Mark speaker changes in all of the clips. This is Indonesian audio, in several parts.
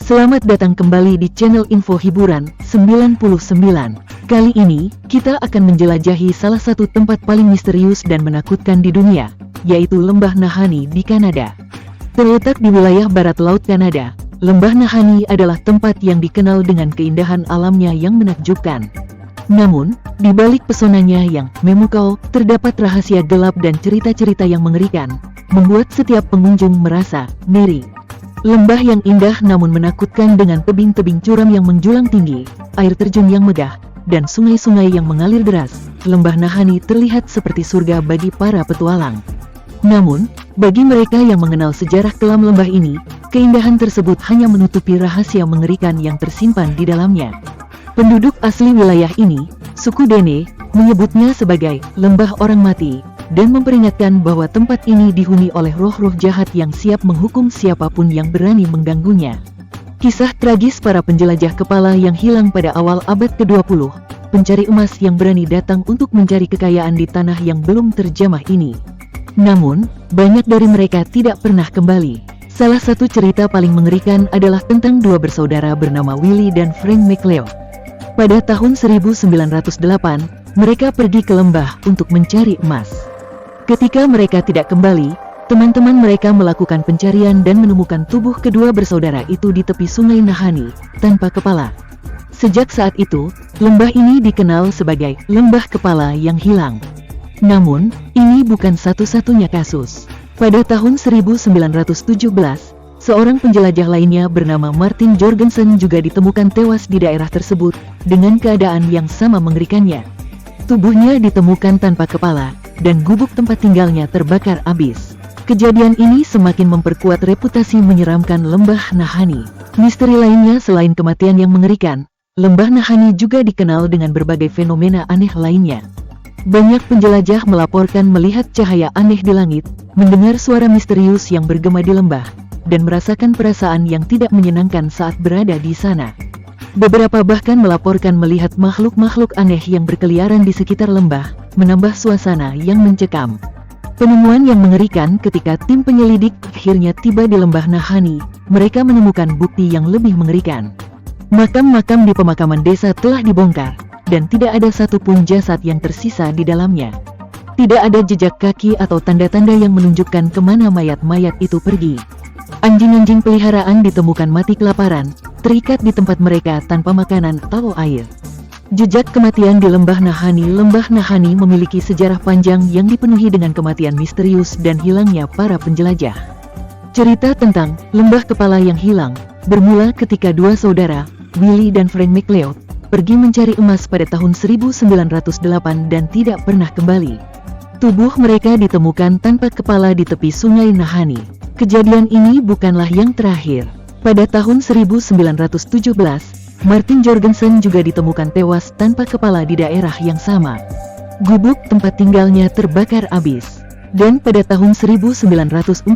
Speaker 1: Selamat datang kembali di channel Info Hiburan 99. Kali ini, kita akan menjelajahi salah satu tempat paling misterius dan menakutkan di dunia, yaitu Lembah Nahanni di Kanada. Terletak di wilayah barat laut Kanada, Lembah Nahanni adalah tempat yang dikenal dengan keindahan alamnya yang menakjubkan. Namun, di balik pesonanya yang memukau, terdapat rahasia gelap dan cerita-cerita yang mengerikan, membuat setiap pengunjung merasa ngeri. Lembah yang indah namun menakutkan dengan tebing-tebing curam yang menjulang tinggi, air terjun yang megah, dan sungai-sungai yang mengalir deras, Lembah Nahanni terlihat seperti surga bagi para petualang. Namun, bagi mereka yang mengenal sejarah kelam lembah ini, keindahan tersebut hanya menutupi rahasia mengerikan yang tersimpan di dalamnya. Penduduk asli wilayah ini, suku Dene, menyebutnya sebagai Lembah Orang Mati, dan memperingatkan bahwa tempat ini dihuni oleh roh-roh jahat yang siap menghukum siapapun yang berani mengganggunya. Kisah tragis para penjelajah kepala yang hilang pada awal abad ke-20, pencari emas yang berani datang untuk mencari kekayaan di tanah yang belum terjamah ini. Namun, banyak dari mereka tidak pernah kembali. Salah satu cerita paling mengerikan adalah tentang dua bersaudara bernama Willie dan Frank McLeod. Pada tahun 1908, mereka pergi ke lembah untuk mencari emas. Ketika mereka tidak kembali, teman-teman mereka melakukan pencarian dan menemukan tubuh kedua bersaudara itu di tepi sungai Nahanni, tanpa kepala. Sejak saat itu, lembah ini dikenal sebagai Lembah Kepala yang Hilang. Namun, ini bukan satu-satunya kasus. Pada tahun 1917, seorang penjelajah lainnya bernama Martin Jorgensen juga ditemukan tewas di daerah tersebut, dengan keadaan yang sama mengerikannya. Tubuhnya ditemukan tanpa kepala, dan gubuk tempat tinggalnya terbakar habis. Kejadian ini semakin memperkuat reputasi menyeramkan Lembah Nahanni. Misteri lainnya selain kematian yang mengerikan, Lembah Nahanni juga dikenal dengan berbagai fenomena aneh lainnya. Banyak penjelajah melaporkan melihat cahaya aneh di langit, mendengar suara misterius yang bergema di lembah, dan merasakan perasaan yang tidak menyenangkan saat berada di sana. Beberapa bahkan melaporkan melihat makhluk-makhluk aneh yang berkeliaran di sekitar lembah, menambah suasana yang mencekam. Penemuan yang mengerikan ketika tim penyelidik akhirnya tiba di Lembah Nahanni, mereka menemukan bukti yang lebih mengerikan. Makam-makam di pemakaman desa telah dibongkar, dan tidak ada satupun jasad yang tersisa di dalamnya. Tidak ada jejak kaki atau tanda-tanda yang menunjukkan kemana mayat-mayat itu pergi. Anjing-anjing peliharaan ditemukan mati kelaparan, terikat di tempat mereka tanpa makanan atau air. Jejak kematian di Lembah Nahanni. Lembah Nahanni memiliki sejarah panjang yang dipenuhi dengan kematian misterius dan hilangnya para penjelajah. Cerita tentang Lembah Kepala yang Hilang bermula ketika dua saudara, Willie dan Frank McLeod, pergi mencari emas pada tahun 1908 dan tidak pernah kembali. Tubuh mereka ditemukan tanpa kepala di tepi sungai Nahanni. Kejadian ini bukanlah yang terakhir. Pada tahun 1917, Martin Jorgensen juga ditemukan tewas tanpa kepala di daerah yang sama. Gubuk tempat tinggalnya terbakar habis. Dan pada tahun 1945,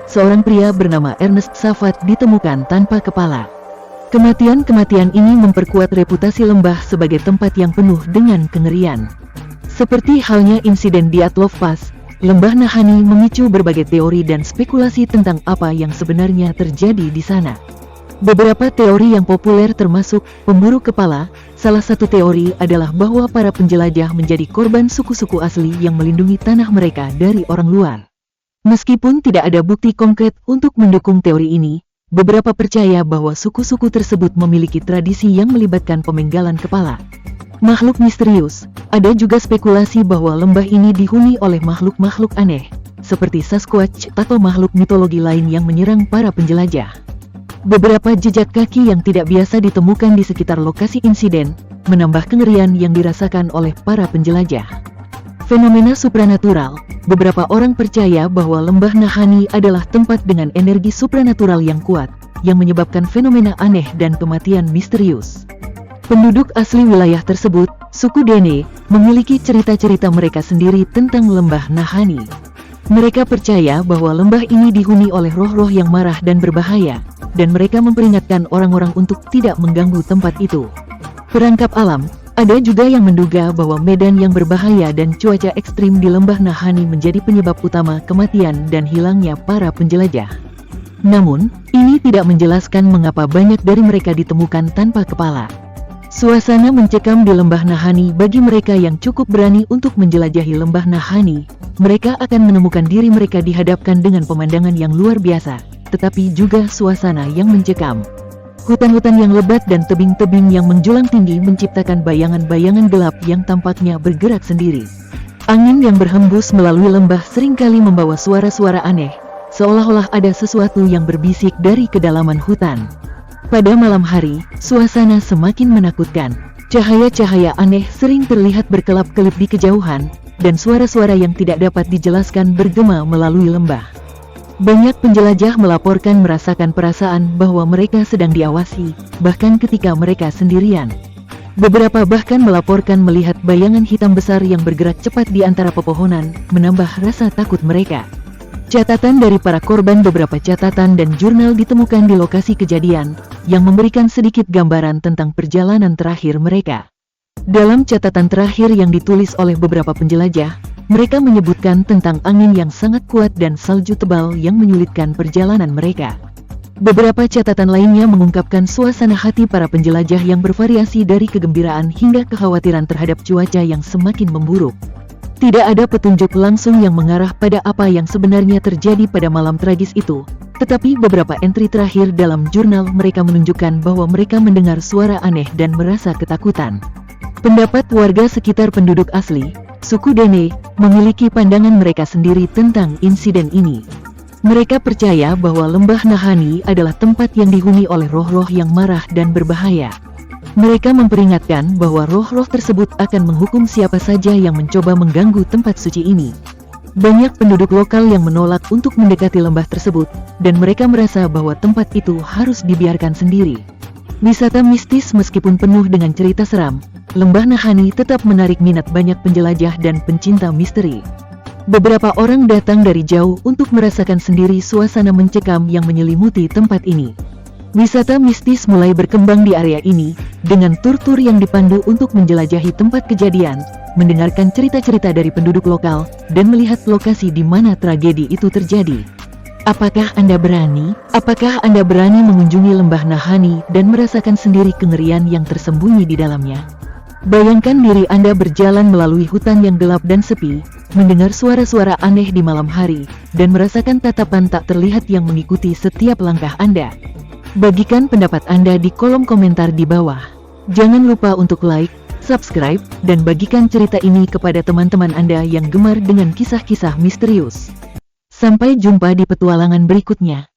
Speaker 1: seorang pria bernama Ernest Savat ditemukan tanpa kepala. Kematian-kematian ini memperkuat reputasi lembah sebagai tempat yang penuh dengan kengerian. Seperti halnya insiden di Atlov Pass, Lembah Nahanni memicu berbagai teori dan spekulasi tentang apa yang sebenarnya terjadi di sana. Beberapa teori yang populer termasuk pemburu kepala. Salah satu teori adalah bahwa para penjelajah menjadi korban suku-suku asli yang melindungi tanah mereka dari orang luar. Meskipun tidak ada bukti konkret untuk mendukung teori ini, beberapa percaya bahwa suku-suku tersebut memiliki tradisi yang melibatkan pemenggalan kepala. Makhluk misterius. Ada juga spekulasi bahwa lembah ini dihuni oleh makhluk-makhluk aneh, seperti Sasquatch atau makhluk mitologi lain yang menyerang para penjelajah. Beberapa jejak kaki yang tidak biasa ditemukan di sekitar lokasi insiden, menambah kengerian yang dirasakan oleh para penjelajah. Fenomena supranatural. Beberapa orang percaya bahwa Lembah Nahanni adalah tempat dengan energi supranatural yang kuat, yang menyebabkan fenomena aneh dan kematian misterius. Penduduk asli wilayah tersebut, suku Dene, memiliki cerita-cerita mereka sendiri tentang Lembah Nahanni. Mereka percaya bahwa lembah ini dihuni oleh roh-roh yang marah dan berbahaya, dan mereka memperingatkan orang-orang untuk tidak mengganggu tempat itu. Perangkap alam. Ada juga yang menduga bahwa medan yang berbahaya dan cuaca ekstrim di Lembah Nahanni menjadi penyebab utama kematian dan hilangnya para penjelajah. Namun, ini tidak menjelaskan mengapa banyak dari mereka ditemukan tanpa kepala. Suasana mencekam di Lembah Nahanni bagi mereka yang cukup berani untuk menjelajahi Lembah Nahanni. Mereka akan menemukan diri mereka dihadapkan dengan pemandangan yang luar biasa, tetapi juga suasana yang mencekam. Hutan-hutan yang lebat dan tebing-tebing yang menjulang tinggi menciptakan bayangan-bayangan gelap yang tampaknya bergerak sendiri. Angin yang berhembus melalui lembah seringkali membawa suara-suara aneh, seolah-olah ada sesuatu yang berbisik dari kedalaman hutan. Pada malam hari, suasana semakin menakutkan. Cahaya-cahaya aneh sering terlihat berkelap-kelip di kejauhan, dan suara-suara yang tidak dapat dijelaskan bergema melalui lembah. Banyak penjelajah melaporkan merasakan perasaan bahwa mereka sedang diawasi, bahkan ketika mereka sendirian. Beberapa bahkan melaporkan melihat bayangan hitam besar yang bergerak cepat di antara pepohonan, menambah rasa takut mereka. Catatan dari para korban, beberapa catatan dan jurnal ditemukan di lokasi kejadian, yang memberikan sedikit gambaran tentang perjalanan terakhir mereka. Dalam catatan terakhir yang ditulis oleh beberapa penjelajah, mereka menyebutkan tentang angin yang sangat kuat dan salju tebal yang menyulitkan perjalanan mereka. Beberapa catatan lainnya mengungkapkan suasana hati para penjelajah yang bervariasi dari kegembiraan hingga kekhawatiran terhadap cuaca yang semakin memburuk. Tidak ada petunjuk langsung yang mengarah pada apa yang sebenarnya terjadi pada malam tragis itu, tetapi beberapa entry terakhir dalam jurnal mereka menunjukkan bahwa mereka mendengar suara aneh dan merasa ketakutan. Pendapat warga sekitar penduduk asli, suku Dene, memiliki pandangan mereka sendiri tentang insiden ini. Mereka percaya bahwa Lembah Nahanni adalah tempat yang dihuni oleh roh-roh yang marah dan berbahaya. Mereka memperingatkan bahwa roh-roh tersebut akan menghukum siapa saja yang mencoba mengganggu tempat suci ini. Banyak penduduk lokal yang menolak untuk mendekati lembah tersebut, dan mereka merasa bahwa tempat itu harus dibiarkan sendiri. Wisata mistis meskipun penuh dengan cerita seram, Lembah Nahanni tetap menarik minat banyak penjelajah dan pencinta misteri. Beberapa orang datang dari jauh untuk merasakan sendiri suasana mencekam yang menyelimuti tempat ini. Wisata mistis mulai berkembang di area ini, dengan tur-tur yang dipandu untuk menjelajahi tempat kejadian, mendengarkan cerita-cerita dari penduduk lokal, dan melihat lokasi di mana tragedi itu terjadi. Apakah Anda berani? Apakah Anda berani mengunjungi Lembah Nahanni dan merasakan sendiri kengerian yang tersembunyi di dalamnya? Bayangkan diri Anda berjalan melalui hutan yang gelap dan sepi, mendengar suara-suara aneh di malam hari, dan merasakan tatapan tak terlihat yang mengikuti setiap langkah Anda. Bagikan pendapat Anda di kolom komentar di bawah. Jangan lupa untuk like, subscribe, dan bagikan cerita ini kepada teman-teman Anda yang gemar dengan kisah-kisah misterius. Sampai jumpa di petualangan berikutnya.